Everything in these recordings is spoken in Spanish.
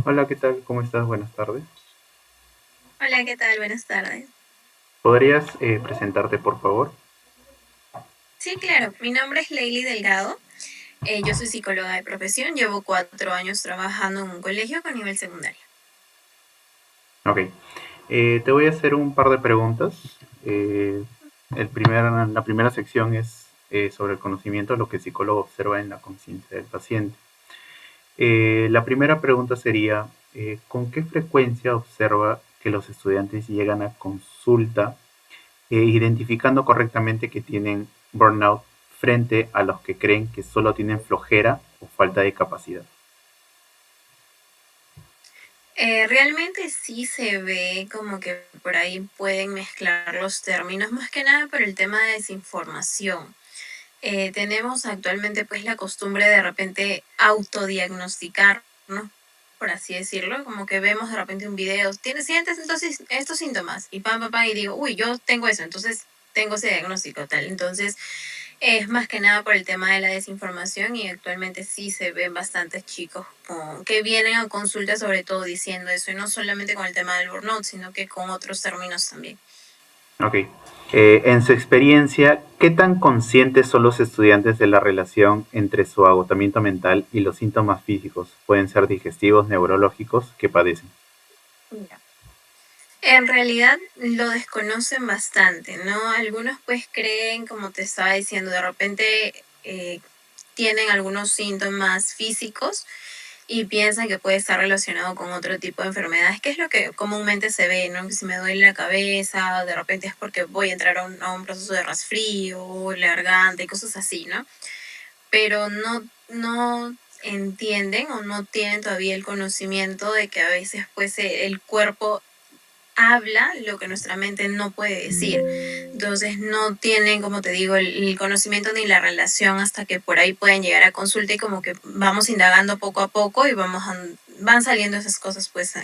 Hola, ¿qué tal? ¿Cómo estás? Buenas tardes. Hola, ¿qué tal? Buenas tardes. ¿Podrías presentarte, por favor? Sí, claro, mi nombre es Leili Delgado. Yo soy psicóloga de profesión, llevo 4 años trabajando en un colegio con nivel secundario. Ok. Te voy a hacer un par de preguntas. La primera sección es sobre el conocimiento, lo que el psicólogo observa en la conciencia del paciente. La primera pregunta sería, ¿con qué frecuencia observa que los estudiantes llegan a consulta identificando correctamente que tienen burnout frente a los que creen que solo tienen flojera o falta de capacidad? Realmente sí se ve como que por ahí pueden mezclar los términos, más que nada por el tema de desinformación. Tenemos actualmente pues la costumbre de repente autodiagnosticarnos, por así decirlo, como que vemos de repente un video, tienes sientes entonces estos síntomas y pam, pam, pam, y digo, uy, yo tengo eso, entonces tengo ese diagnóstico tal. Entonces es más que nada por el tema de la desinformación y actualmente sí se ven bastantes chicos que vienen a consulta sobre todo diciendo eso y no solamente con el tema del burnout, sino que con otros términos también. Ok. En su experiencia, ¿qué tan conscientes son los estudiantes de la relación entre su agotamiento mental y los síntomas físicos? Pueden ser digestivos, neurológicos, que padecen. Ya. En realidad lo desconocen bastante, ¿no? Algunos pues creen, como te estaba diciendo, de repente tienen algunos síntomas físicos y piensan que puede estar relacionado con otro tipo de enfermedades, que es lo que comúnmente se ve, ¿no? Que si me duele la cabeza, de repente es porque voy a entrar a un proceso de resfrío, la garganta y cosas así, ¿no? Pero no entienden o no tienen todavía el conocimiento de que a veces pues el cuerpo habla lo que nuestra mente no puede decir. Entonces no tienen, como te digo, el conocimiento ni la relación hasta que por ahí pueden llegar a consulta y como que vamos indagando poco a poco y van saliendo esas cosas pues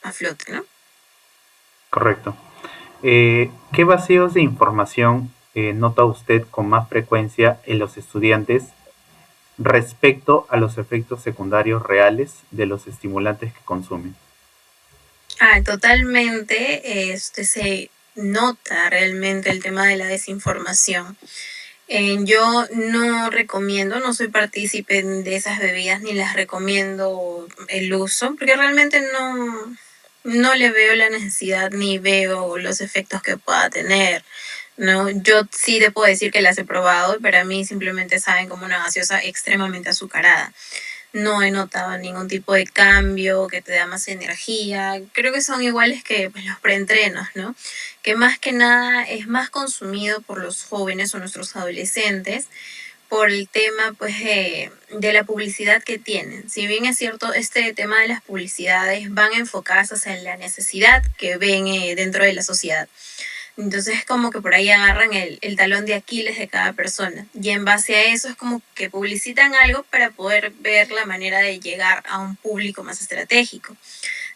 a flote, ¿no? Correcto. ¿Qué vacíos de información nota usted con más frecuencia en los estudiantes respecto a los efectos secundarios reales de los estimulantes que consumen? Totalmente, se nota realmente el tema de la desinformación. Yo no recomiendo, no soy partícipe de esas bebidas ni las recomiendo el uso, porque realmente no le veo la necesidad ni veo los efectos que pueda tener. No, yo sí te puedo decir que las he probado y para mí simplemente saben como una gaseosa extremadamente azucarada. No he notado ningún tipo de cambio que te da más energía. Creo que son iguales que pues, los preentrenos, ¿no? Que más que nada es más consumido por los jóvenes o nuestros adolescentes por el tema pues de la publicidad que tienen. Si bien es cierto, este tema de las publicidades van enfocadas hacia la necesidad que ven dentro de la sociedad. Entonces es como que por ahí agarran el talón de Aquiles de cada persona. Y en base a eso es como que publicitan algo para poder ver la manera de llegar a un público más estratégico.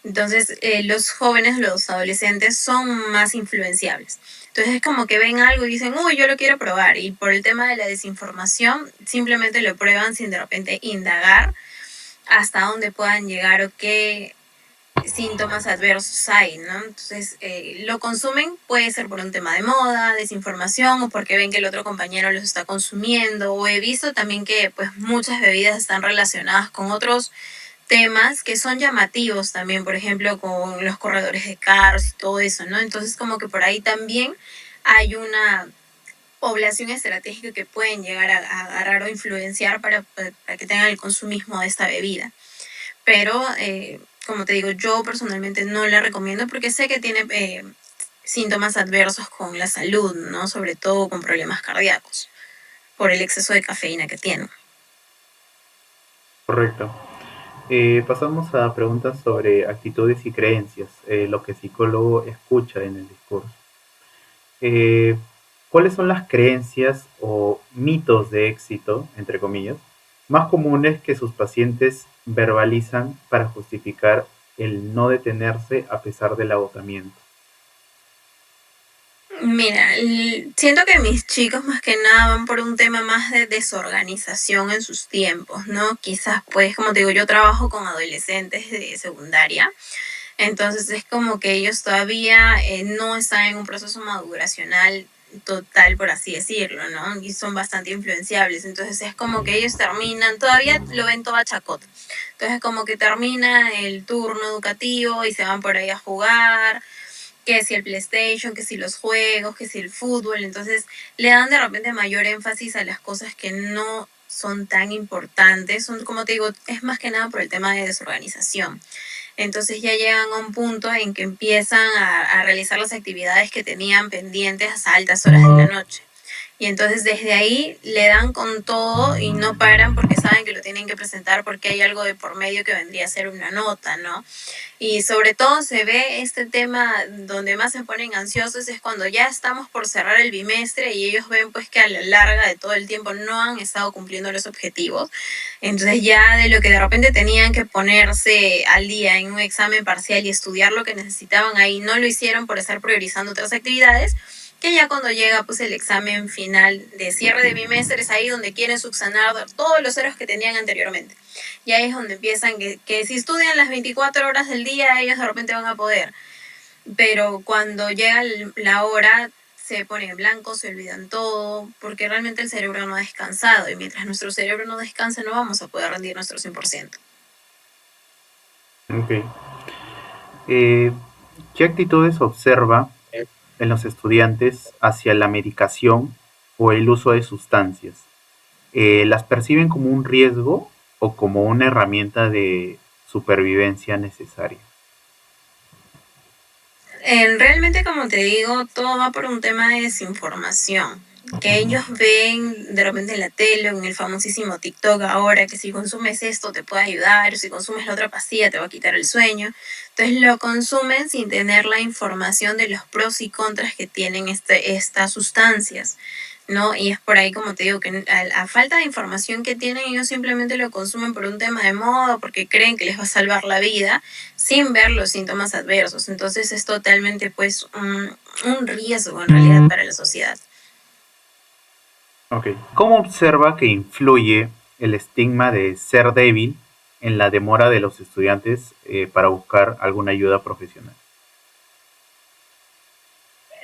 Entonces los jóvenes, los adolescentes son más influenciables. Entonces es como que ven algo y dicen, uy, yo lo quiero probar. Y por el tema de la desinformación, simplemente lo prueban sin de repente indagar hasta dónde puedan llegar o qué síntomas adversos hay, ¿no? Entonces, lo consumen, puede ser por un tema de moda, desinformación, o porque ven que el otro compañero los está consumiendo, o he visto también que pues muchas bebidas están relacionadas con otros temas que son llamativos también, por ejemplo, con los corredores de carros y todo eso, ¿no? Entonces, como que por ahí también hay una población estratégica que pueden llegar a agarrar o influenciar para que tengan el consumismo de esta bebida. Pero, como te digo, yo personalmente no la recomiendo porque sé que tiene síntomas adversos con la salud, ¿no? Sobre todo con problemas cardíacos, por el exceso de cafeína que tiene. Correcto. Pasamos a preguntas sobre actitudes y creencias, lo que el psicólogo escucha en el discurso. Eh, ¿Cuáles son las creencias o mitos de éxito, entre comillas, más comunes que sus pacientes verbalizan para justificar el no detenerse a pesar del agotamiento? Mira, siento que mis chicos más que nada van por un tema más de desorganización en sus tiempos, ¿no? Quizás pues, como te digo, yo trabajo con adolescentes de secundaria. Entonces es como que ellos todavía no están en un proceso maduracional total, por así decirlo, ¿no? Y son bastante influenciables. Entonces es como que ellos terminan, todavía lo ven todo a chacota. Entonces es como que termina el turno educativo y se van por ahí a jugar, que si el PlayStation, que si los juegos, que si el fútbol. Entonces le dan de repente mayor énfasis a las cosas que no son tan importantes. Son, como te digo, es más que nada por el tema de desorganización. Entonces ya llegan a un punto en que empiezan a realizar las actividades que tenían pendientes hasta altas horas de la noche. Y entonces desde ahí le dan con todo y no paran porque saben que lo tienen que presentar porque hay algo de por medio que vendría a ser una nota, ¿no? Y sobre todo se ve este tema donde más se ponen ansiosos es cuando ya estamos por cerrar el bimestre y ellos ven pues que a la larga de todo el tiempo no han estado cumpliendo los objetivos. Entonces ya de lo que de repente tenían que ponerse al día en un examen parcial y estudiar lo que necesitaban ahí, no lo hicieron por estar priorizando otras actividades, que ya cuando llega pues el examen final de cierre de bimestre es ahí donde quieren subsanar todos los errores que tenían anteriormente. Y ahí es donde empiezan que si estudian las 24 horas del día, ellos de repente van a poder. Pero cuando llega la hora, se ponen en blanco, se olvidan todo, porque realmente el cerebro no ha descansado. Y mientras nuestro cerebro no descanse, no vamos a poder rendir nuestro 100%. Ok. Eh, ¿Qué actitudes observa en los estudiantes hacia la medicación o el uso de sustancias? ¿Las perciben como un riesgo o como una herramienta de supervivencia necesaria? Realmente, como te digo, todo va por un tema de desinformación. Que ellos ven de repente en la tele o en el famosísimo TikTok ahora que si consumes esto te puede ayudar, o si consumes la otra pastilla te va a quitar el sueño. Entonces lo consumen sin tener la información de los pros y contras que tienen estas sustancias, ¿no? Y es por ahí, como te digo, que a falta de información que tienen, ellos simplemente lo consumen por un tema de moda, porque creen que les va a salvar la vida, sin ver los síntomas adversos. Entonces es totalmente, pues, un riesgo en realidad para la sociedad. Ok. ¿Cómo observa que influye el estigma de ser débil en la demora de los estudiantes para buscar alguna ayuda profesional?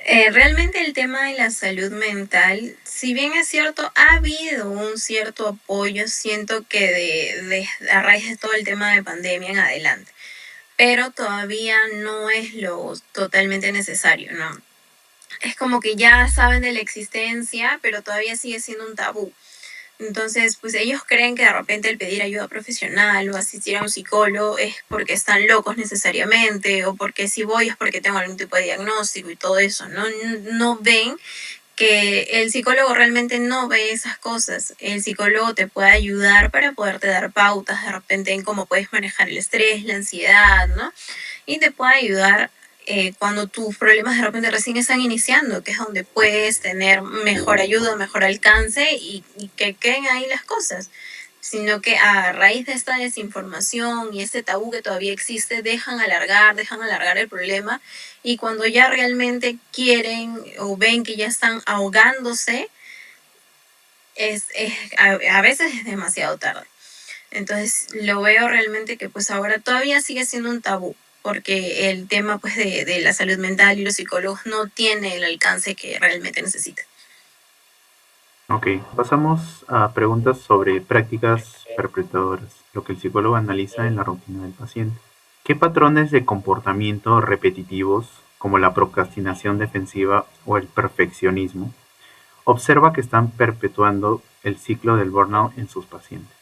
Realmente el tema de la salud mental, si bien es cierto, ha habido un cierto apoyo, siento que a raíz de todo el tema de pandemia en adelante, pero todavía no es lo totalmente necesario, ¿no? Es como que ya saben de la existencia, pero todavía sigue siendo un tabú. Entonces, pues ellos creen que de repente el pedir ayuda profesional o asistir a un psicólogo es porque están locos necesariamente, o porque si voy es porque tengo algún tipo de diagnóstico y todo eso, ¿no? No ven que el psicólogo realmente no ve esas cosas. El psicólogo te puede ayudar para poderte dar pautas de repente en cómo puedes manejar el estrés, la ansiedad, ¿no? Y te puede ayudar cuando tus problemas de repente recién están iniciando, que es donde puedes tener mejor ayuda, mejor alcance y que queden ahí las cosas. Sino que a raíz de esta desinformación y este tabú que todavía existe, dejan alargar el problema y cuando ya realmente quieren o ven que ya están ahogándose, a veces es demasiado tarde. Entonces lo veo realmente que pues ahora todavía sigue siendo un tabú, porque el tema pues de la salud mental y los psicólogos no tiene el alcance que realmente necesita. Ok, pasamos a preguntas sobre prácticas perpetuadoras, lo que el psicólogo analiza en la rutina del paciente. ¿Qué patrones de comportamiento repetitivos, como la procrastinación defensiva o el perfeccionismo, observa que están perpetuando el ciclo del burnout en sus pacientes?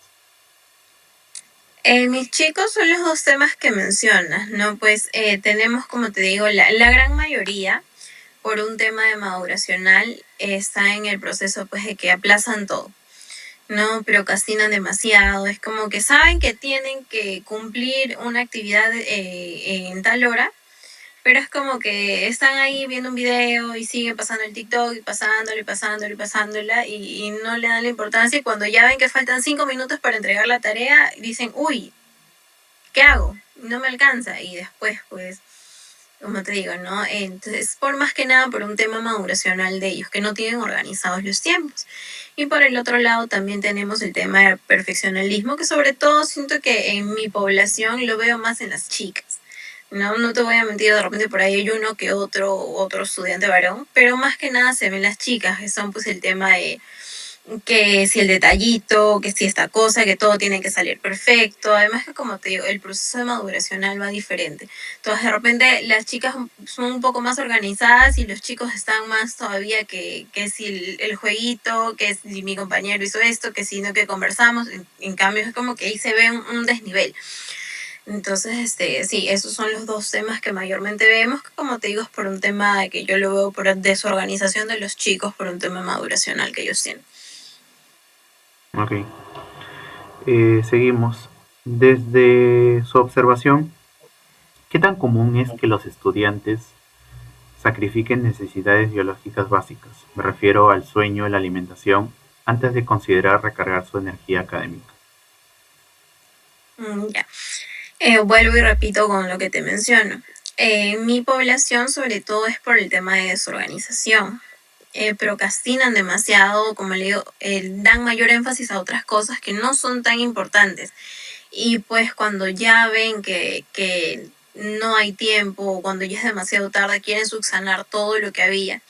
Mis chicos son los dos temas que mencionas, ¿no? Pues tenemos, como te digo, la gran mayoría, por un tema de maduracional, está en el proceso pues de que aplazan todo, no procrastinan demasiado, es como que saben que tienen que cumplir una actividad en tal hora, pero es como que están ahí viendo un video y siguen pasando el TikTok y pasándolo y pasándolo y pasándola y no le dan la importancia y cuando ya ven que faltan 5 minutos para entregar la tarea, dicen, uy, ¿qué hago? No me alcanza y después pues como te digo, ¿no? Entonces, por más que nada, por un tema maduracional de ellos, que no tienen organizados los tiempos. Y por el otro lado también tenemos el tema del perfeccionalismo, que sobre todo siento que en mi población lo veo más en las chicas. No, no te voy a mentir, de repente por ahí hay uno que otro estudiante varón, pero más que nada se ven las chicas, que son pues el tema de que si el detallito, que si esta cosa, que todo tiene que salir perfecto. Además que como te digo, el proceso de maduracional va diferente. Entonces de repente las chicas son un poco más organizadas y los chicos están más todavía que si el jueguito, que si mi compañero hizo esto, que si no que conversamos. En cambio es como que ahí se ve un desnivel. Entonces, sí, esos son los dos temas que mayormente vemos, que como te digo, es por un tema de que yo lo veo por desorganización de los chicos, por un tema maduracional que ellos tienen. Ok. Seguimos. Desde su observación, ¿qué tan común es que los estudiantes sacrifiquen necesidades biológicas básicas? Me refiero al sueño y la alimentación antes de considerar recargar su energía académica. Ya. Vuelvo y repito con lo que te menciono. Mi población sobre todo es por el tema de desorganización. Procrastinan demasiado, como le digo, dan mayor énfasis a otras cosas que no son tan importantes. Y pues cuando ya ven que no hay tiempo, cuando ya es demasiado tarde, quieren subsanar todo lo que había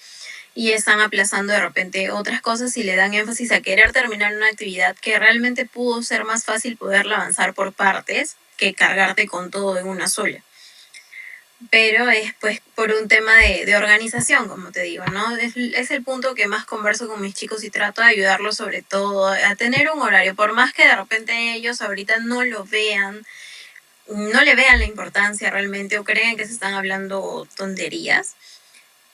y están aplazando de repente otras cosas y le dan énfasis a querer terminar una actividad que realmente pudo ser más fácil poderla avanzar por partes que cargarte con todo en una sola. Pero es pues por un tema de organización, como te digo, ¿no? Es el punto que más converso con mis chicos y trato de ayudarlos sobre todo a tener un horario, por más que de repente ellos ahorita no lo vean, no le vean la importancia realmente o creen que se están hablando tonterías,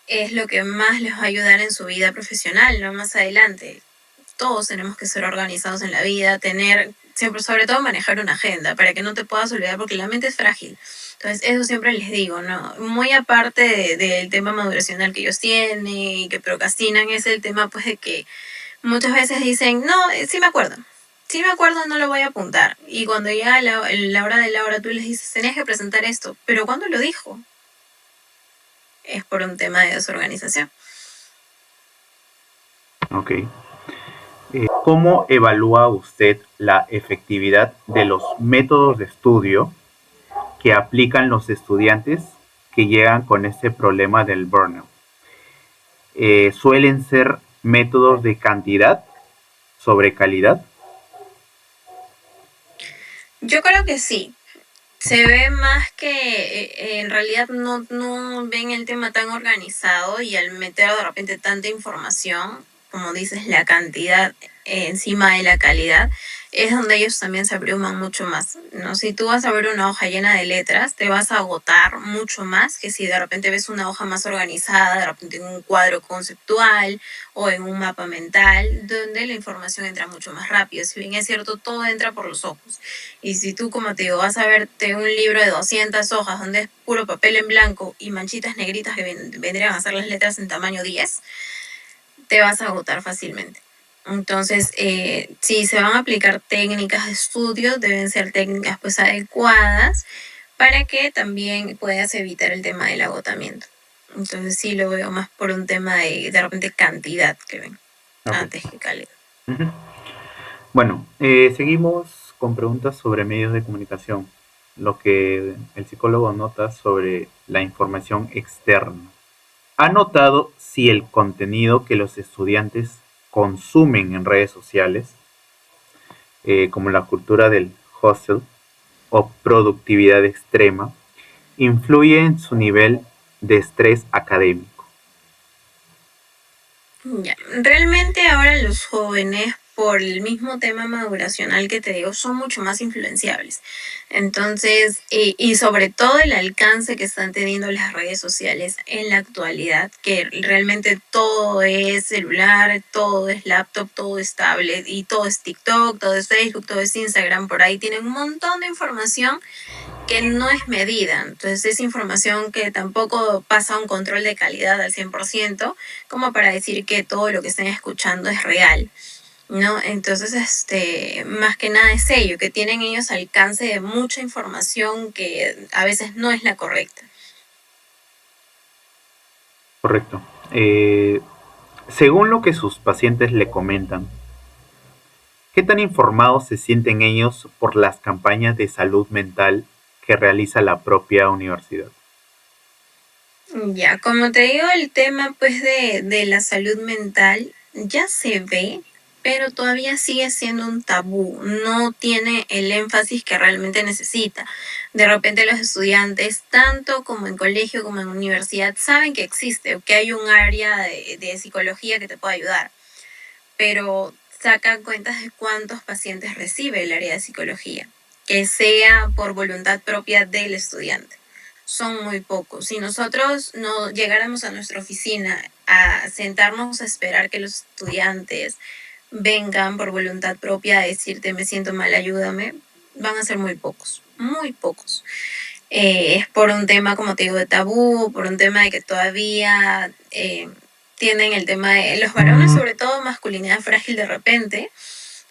es lo que más les va a ayudar en su vida profesional, ¿no? Más adelante. Todos tenemos que ser organizados en la vida, tener, siempre, sobre todo manejar una agenda para que no te puedas olvidar porque la mente es frágil. Entonces, eso siempre les digo, ¿no? Muy aparte del tema maduracional que ellos tienen y que procrastinan, es el tema pues de que muchas veces dicen, no, sí me acuerdo. Sí me acuerdo, no lo voy a apuntar. Y cuando llega la hora de la hora, tú les dices, tenías que presentar esto. Pero ¿cuándo lo dijo? Es por un tema de desorganización. Ok. ¿Cómo evalúa usted la efectividad de los métodos de estudio que aplican los estudiantes que llegan con este problema del burnout? ¿Suelen ser métodos de cantidad sobre calidad? Yo creo que sí. Se ve más que en realidad no ven el tema tan organizado y al meter de repente tanta información, como dices, la cantidad encima de la calidad, es donde ellos también se abruman mucho más, ¿no? Si tú vas a ver una hoja llena de letras, te vas a agotar mucho más que si de repente ves una hoja más organizada, de repente en un cuadro conceptual o en un mapa mental, donde la información entra mucho más rápido. Si bien es cierto, todo entra por los ojos. Y si tú, como te digo, vas a verte un libro de 200 hojas donde es puro papel en blanco y manchitas negritas que vendrían a ser las letras en tamaño 10, te vas a agotar fácilmente. Entonces, si se van a aplicar técnicas de estudio, deben ser técnicas pues adecuadas para que también puedas evitar el tema del agotamiento. Entonces sí lo veo más por un tema de repente cantidad que ven, Ok. antes que calidad. Ujú. Bueno, seguimos con preguntas sobre medios de comunicación, lo que el psicólogo nota sobre la información externa. ¿Ha notado si el contenido que los estudiantes consumen en redes sociales, como la cultura del hustle o productividad extrema, influye en su nivel de estrés académico? Ya. Realmente ahora los jóvenes, por el mismo tema maduracional que te digo, son mucho más influenciables. Entonces, y sobre todo el alcance que están teniendo las redes sociales en la actualidad, que realmente todo es celular, todo es laptop, todo es tablet y todo es TikTok, todo es Facebook, todo es Instagram, por ahí tienen un montón de información que no es medida. Entonces es información que tampoco pasa un control de calidad al 100% como para decir que todo lo que estén escuchando es real, ¿no? Entonces, más que nada es ello, que tienen ellos alcance de mucha información que a veces no es la correcta. correcto. Eh, Según lo que sus pacientes le comentan, ¿qué tan informados se sienten ellos por las campañas de salud mental que realiza la propia universidad? Ya, como te digo, el tema pues de la salud mental ya se ve, pero todavía sigue siendo un tabú, no tiene el énfasis que realmente necesita. De repente los estudiantes, tanto como en colegio como en universidad, saben que existe, que hay un área de psicología que te puede ayudar, pero sacan cuentas de cuántos pacientes recibe el área de psicología, que sea por voluntad propia del estudiante. Son muy pocos. Si nosotros no llegáramos a nuestra oficina a sentarnos a esperar que los estudiantes vengan por voluntad propia a decirte me siento mal, ayúdame, van a ser muy pocos, muy pocos. Es por un tema, como te digo, de tabú, por un tema de que todavía tienen el tema de los varones, sobre todo masculinidad frágil de repente,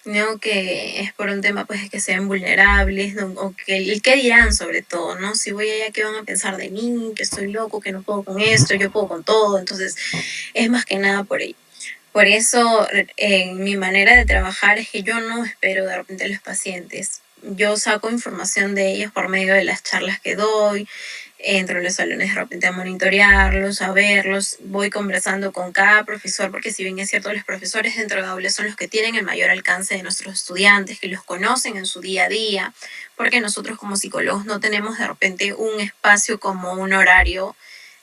¿no? Que es por un tema pues que sean vulnerables, ¿no? O que el qué dirán sobre todo, ¿no? Si voy allá, ¿qué van a pensar de mí? Que estoy loco, que no puedo con esto, yo puedo con todo, entonces es más que nada por ello. Por eso, mi manera de trabajar es que yo no espero de repente a los pacientes. Yo saco información de ellos por medio de las charlas que doy, entro a los salones de repente a monitorearlos, a verlos, voy conversando con cada profesor, porque si bien es cierto, los profesores dentro de aula son los que tienen el mayor alcance de nuestros estudiantes, que los conocen en su día a día, porque nosotros como psicólogos no tenemos de repente un espacio como un horario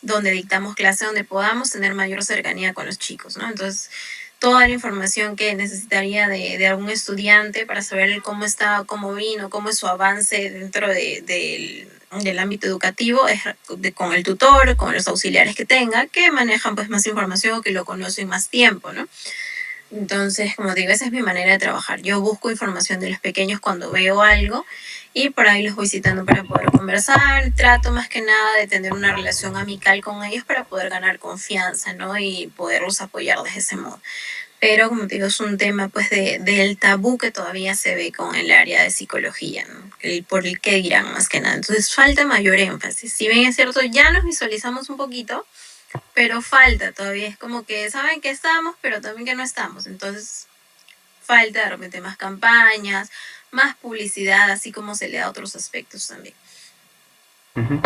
donde dictamos clase, donde podamos tener mayor cercanía con los chicos, ¿no? Entonces, toda la información que necesitaría de algún estudiante para saber cómo está, cómo vino, cómo es su avance dentro del ámbito educativo, es con el tutor, con los auxiliares que tenga, que manejan pues más información o que lo conocen más tiempo, ¿no? Entonces, como digo, esa es mi manera de trabajar. Yo busco información de los pequeños cuando veo algo y por ahí los voy citando para poder conversar. Trato más que nada de tener una relación amical con ellos para poder ganar confianza, ¿no? Y poderlos apoyar de ese modo. Pero, como te digo, es un tema pues del tabú que todavía se ve con el área de psicología, ¿no? Por el que dirán más que nada. Entonces, falta mayor énfasis. Si bien es cierto, ya nos visualizamos un poquito, pero falta todavía. Es como que saben que estamos, pero también que no estamos. Entonces, falta de repente más campañas, más publicidad, así como se le da a otros aspectos también. Ujú.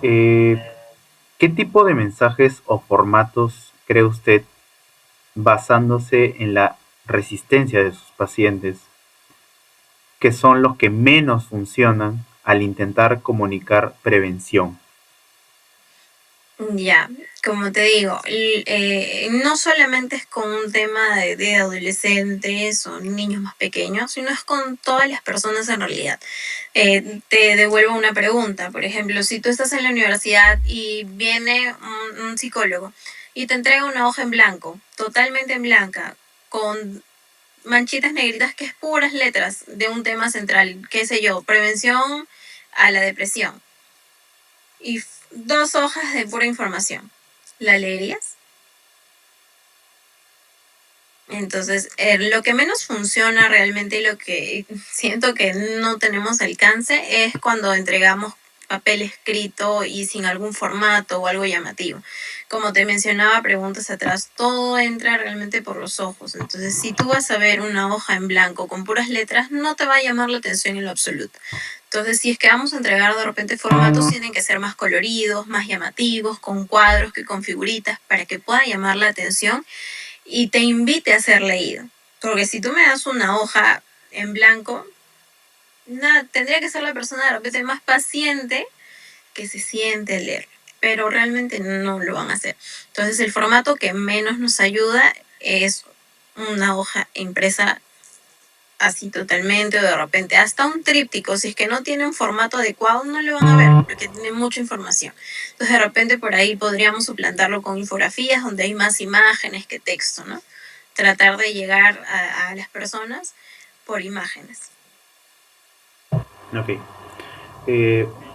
Eh, ¿Qué tipo de mensajes o formatos cree usted, basándose en la resistencia de sus pacientes, que son los que menos funcionan al intentar comunicar prevención? Ya, como te digo, no solamente es con un tema de adolescentes o niños más pequeños, sino es con todas las personas en realidad. Te devuelvo una pregunta, por ejemplo, si tú estás en la universidad y viene un psicólogo y te entrega una hoja en blanco, totalmente en blanca, con manchitas negritas que es puras letras de un tema central, qué sé yo, prevención a la depresión y dos hojas de pura información. ¿La leerías? Entonces, lo que menos funciona realmente y lo que siento que no tenemos alcance es cuando entregamos papel escrito y sin algún formato o algo llamativo. Como te mencionaba, preguntas atrás, todo entra realmente por los ojos. Entonces, si tú vas a ver una hoja en blanco con puras letras, no te va a llamar la atención en lo absoluto. Entonces, si es que vamos a entregar de repente formatos, tienen que ser más coloridos, más llamativos, con cuadros que con figuritas, para que pueda llamar la atención y te invite a ser leído. Porque si tú me das una hoja en blanco, nada, tendría que ser la persona de repente más paciente que se siente a leer, pero realmente no lo van a hacer. Entonces el formato que menos nos ayuda es una hoja impresa así totalmente o de repente hasta un tríptico, si es que no tiene un formato adecuado no lo van a ver porque tiene mucha información. Entonces de repente por ahí podríamos suplantarlo con infografías donde hay más imágenes que texto, ¿no? Tratar de llegar a las personas por imágenes. Ok.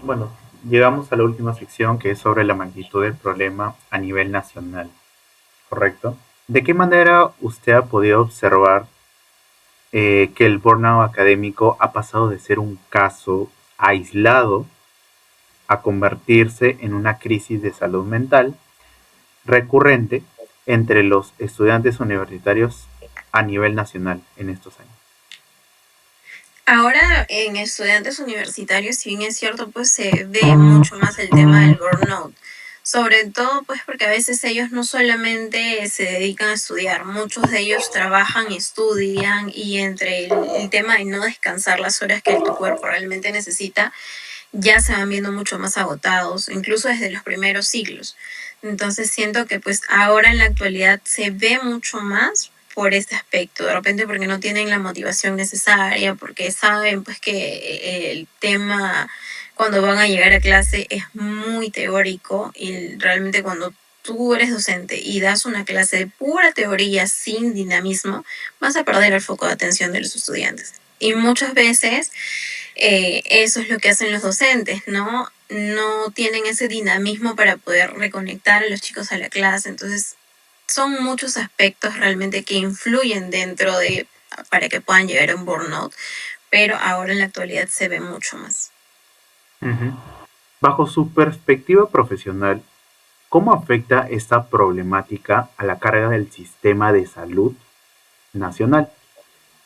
Bueno, llegamos a la última sección, que es sobre la magnitud del problema a nivel nacional, ¿correcto? ¿De qué manera usted ha podido observar que el burnout académico ha pasado de ser un caso aislado a convertirse en una crisis de salud mental recurrente entre los estudiantes universitarios a nivel nacional en estos años. Ahora en estudiantes universitarios, si bien es cierto, pues se ve mucho más el tema del burnout. Sobre todo, pues porque a veces ellos no solamente se dedican a estudiar, muchos de ellos trabajan y estudian y entre el tema de no descansar las horas que tu cuerpo realmente necesita, ya se van viendo mucho más agotados, incluso desde los primeros siglos. Entonces siento que pues ahora en la actualidad se ve mucho más por este aspecto, de repente porque no tienen la motivación necesaria, porque saben pues que el tema cuando van a llegar a clase es muy teórico y realmente cuando tú eres docente y das una clase de pura teoría sin dinamismo, vas a perder el foco de atención de los estudiantes. Y muchas veces eso es lo que hacen los docentes, ¿no? No tienen ese dinamismo para poder reconectar a los chicos a la clase. Entonces, son muchos aspectos realmente que influyen dentro de para que puedan llegar a un burnout, pero ahora en la actualidad se ve mucho más. Ujú. Bajo su perspectiva profesional, ¿cómo afecta esta problemática a la carga del sistema de salud nacional,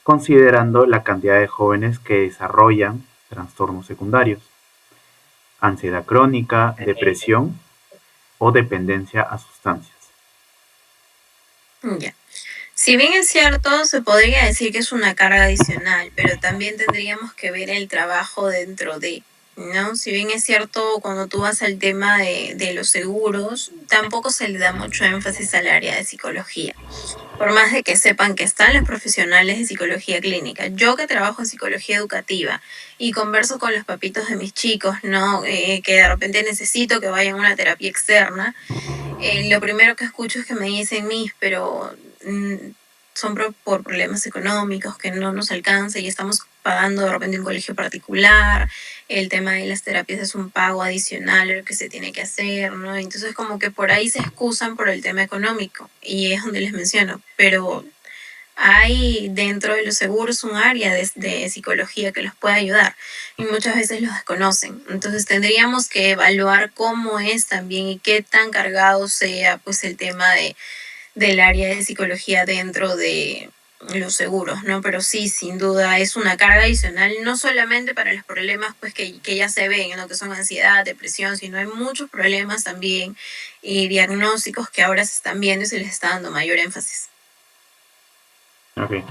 considerando la cantidad de jóvenes que desarrollan trastornos secundarios, ansiedad crónica, depresión o dependencia a sustancias? Ya. Si bien es cierto, se podría decir que es una carga adicional, pero también tendríamos que ver el trabajo dentro de, ¿no? Si bien es cierto, cuando tú vas al tema de los seguros, tampoco se le da mucho énfasis al área de psicología. Por más de que sepan que están los profesionales de psicología clínica. Yo que trabajo en psicología educativa y converso con los papitos de mis chicos, ¿no? Que de repente necesito que vayan a una terapia externa, lo primero que escucho es que me dicen, Miss, pero mm, son por problemas económicos que no nos alcanza y estamos pagando de repente un colegio particular, el tema de las terapias es un pago adicional a lo que se tiene que hacer, ¿no? Entonces como que por ahí se excusan por el tema económico y es donde les menciono, pero hay dentro de los seguros un área de psicología que los puede ayudar y muchas veces los desconocen. Entonces tendríamos que evaluar cómo es también y qué tan cargado sea pues el tema del área de psicología dentro de los seguros, ¿no? Pero sí, sin duda es una carga adicional, no solamente para los problemas pues que ya se ven, ¿no? Que son ansiedad, depresión, sino hay muchos problemas también y diagnósticos que ahora se están viendo y se les está dando mayor énfasis. Ok.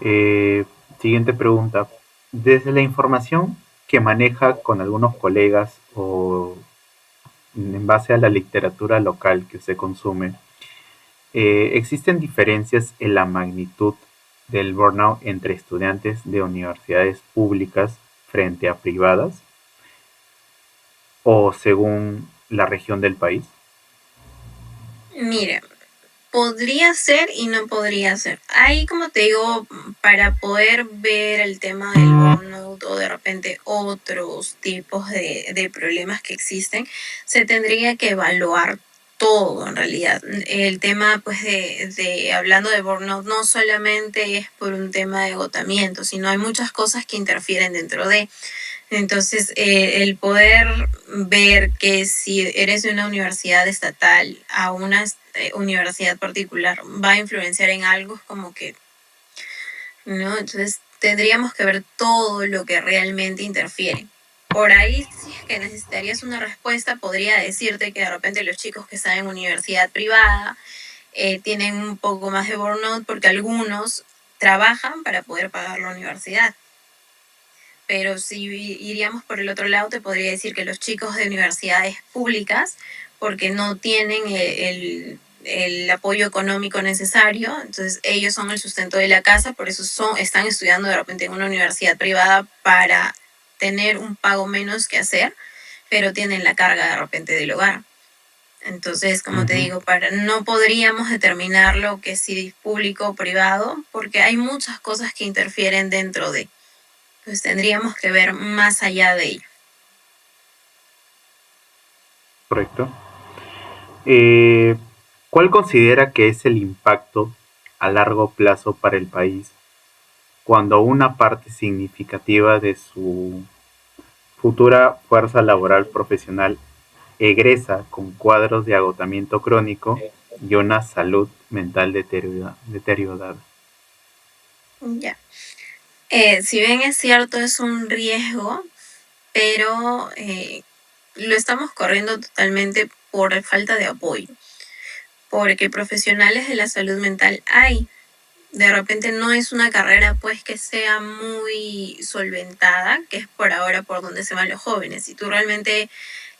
Eh, Siguiente pregunta. Desde la información que maneja con algunos colegas o en base a la literatura local que usted consume, ¿existen diferencias en la magnitud del burnout entre estudiantes de universidades públicas frente a privadas o según la región del país? Mira, podría ser y no podría ser. Ahí, como te digo, para poder ver el tema del burnout o de repente otros tipos de problemas que existen, se tendría que evaluar todo en realidad. El tema, pues, hablando de burnout, no solamente es por un tema de agotamiento, sino hay muchas cosas que interfieren dentro de. Entonces, el poder ver que si eres de una universidad estatal a una universidad particular va a influenciar en algo, es como que, ¿no? Entonces, tendríamos que ver todo lo que realmente interfiere. Por ahí, si es que necesitarías una respuesta, podría decirte que de repente los chicos que están en universidad privada tienen un poco más de burnout porque algunos trabajan para poder pagar la universidad. Pero si iríamos por el otro lado, te podría decir que los chicos de universidades públicas, porque no tienen el apoyo económico necesario, entonces ellos son el sustento de la casa, por eso están estudiando de repente en una universidad privada para tener un pago menos que hacer, pero tienen la carga de repente del hogar. Entonces, como te Ujú. digo, no podríamos determinar lo que si es público o privado, porque hay muchas cosas que interfieren dentro de pues tendríamos que ver más allá de ello. Correcto. Eh, ¿Cuál considera que es el impacto a largo plazo para el país cuando una parte significativa de su futura fuerza laboral profesional egresa con cuadros de agotamiento crónico y una salud mental deteriorada. Ya. Si bien es cierto, es un riesgo, pero lo estamos corriendo totalmente por falta de apoyo, porque profesionales de la salud mental hay. De repente no es una carrera pues que sea muy solventada, que es por ahora por donde se van los jóvenes. Si tú realmente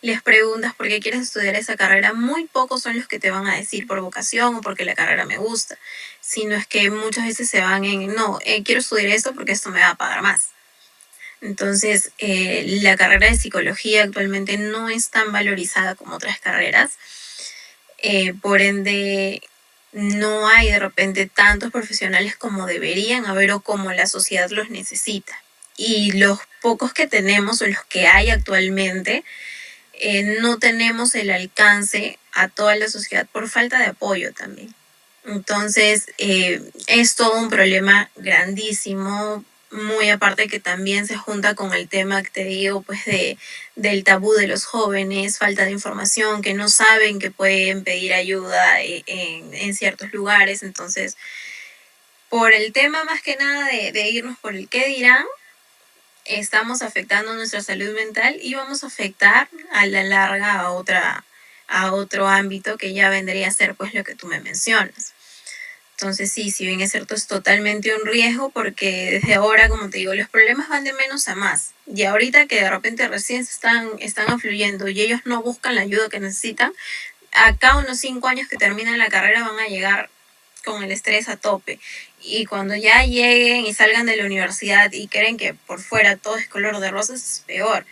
les preguntas por qué quieres estudiar esa carrera, muy pocos son los que te van a decir por vocación o porque la carrera me gusta, sino es que muchas veces se van en, no, quiero estudiar esto porque esto me va a pagar más. Entonces, la carrera de psicología actualmente no es tan valorizada como otras carreras. Por ende, no hay de repente tantos profesionales como deberían haber o como la sociedad los necesita. Y los pocos que tenemos o los que hay actualmente, no tenemos el alcance a toda la sociedad por falta de apoyo también. Entonces, es todo un problema grandísimo, muy aparte que también se junta con el tema que te digo, pues del tabú de los jóvenes, falta de información, que no saben que pueden pedir ayuda en ciertos lugares. Entonces, por el tema más que nada de irnos por el qué dirán, estamos afectando nuestra salud mental y vamos a afectar a la larga a otro ámbito que ya vendría a ser pues lo que tú me mencionas. Entonces sí, si bien es cierto, es totalmente un riesgo porque desde ahora, como te digo, los problemas van de menos a más. Y ahorita que de repente recién están afluyendo y ellos no buscan la ayuda que necesitan, acá unos 5 años que terminan la carrera van a llegar con el estrés a tope. Y cuando ya lleguen y salgan de la universidad y creen que por fuera todo es color de rosas, es peor.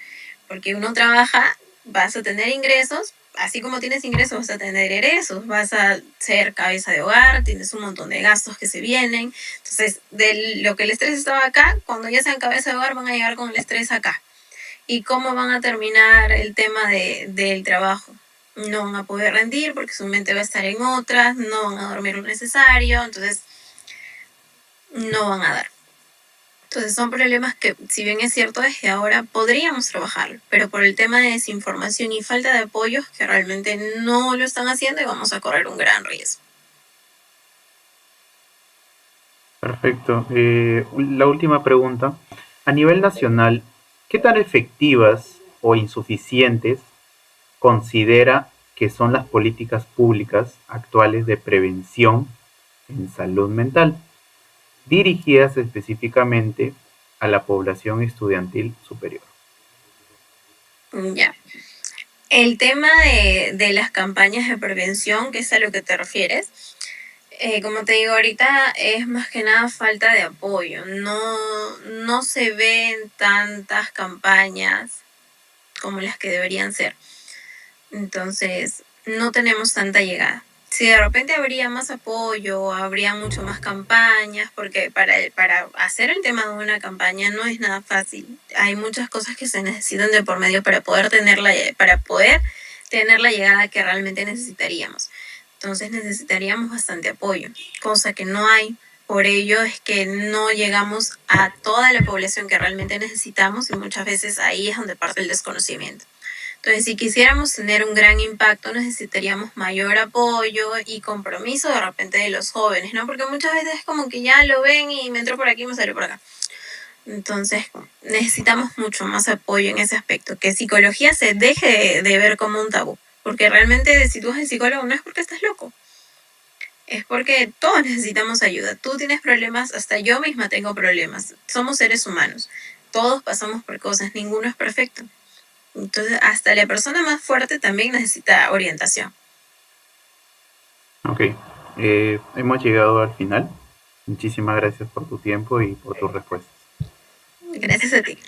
Porque uno trabaja, vas a tener ingresos, así como tienes ingresos vas a tener egresos, vas a ser cabeza de hogar, tienes un montón de gastos que se vienen. Entonces, de lo que el estrés estaba acá, cuando ya sean cabeza de hogar van a llegar con el estrés acá. ¿Y cómo van a terminar el tema del trabajo? No van a poder rendir porque su mente va a estar en otras, no van a dormir lo necesario, entonces no van a dar. Entonces son problemas que, si bien es cierto, desde ahora podríamos trabajar, pero por el tema de desinformación y falta de apoyos que realmente no lo están haciendo y vamos a correr un gran riesgo. Perfecto. La última pregunta. A nivel nacional, ¿qué tan efectivas o insuficientes considera que son las políticas públicas actuales de prevención en salud mental, dirigidas específicamente a la población estudiantil superior? Ya. El tema de las campañas de prevención, que es a lo que te refieres, como te digo ahorita, es más que nada falta de apoyo. No se ven tantas campañas como las que deberían ser. Entonces, no tenemos tanta llegada. Si de repente habría más apoyo, habría mucho más campañas, porque para hacer el tema de una campaña no es nada fácil. Hay muchas cosas que se necesitan de por medio para poder tener la llegada que realmente necesitaríamos. Entonces necesitaríamos bastante apoyo, cosa que no hay. Por ello es que no llegamos a toda la población que realmente necesitamos y muchas veces ahí es donde parte el desconocimiento. Entonces, si quisiéramos tener un gran impacto, necesitaríamos mayor apoyo y compromiso de repente de los jóvenes, ¿no? Porque muchas veces es como que ya lo ven y me entró por aquí y me salió por acá. Entonces, necesitamos mucho más apoyo en ese aspecto, que psicología se deje de ver como un tabú. Porque realmente si tú vas al psicólogo no es porque estás loco, es porque todos necesitamos ayuda. Tú tienes problemas, hasta yo misma tengo problemas. Somos seres humanos, todos pasamos por cosas, ninguno es perfecto. Entonces, hasta la persona más fuerte también necesita orientación. Ok, hemos llegado al final. Muchísimas gracias por tu tiempo y por tus respuestas. Gracias a ti.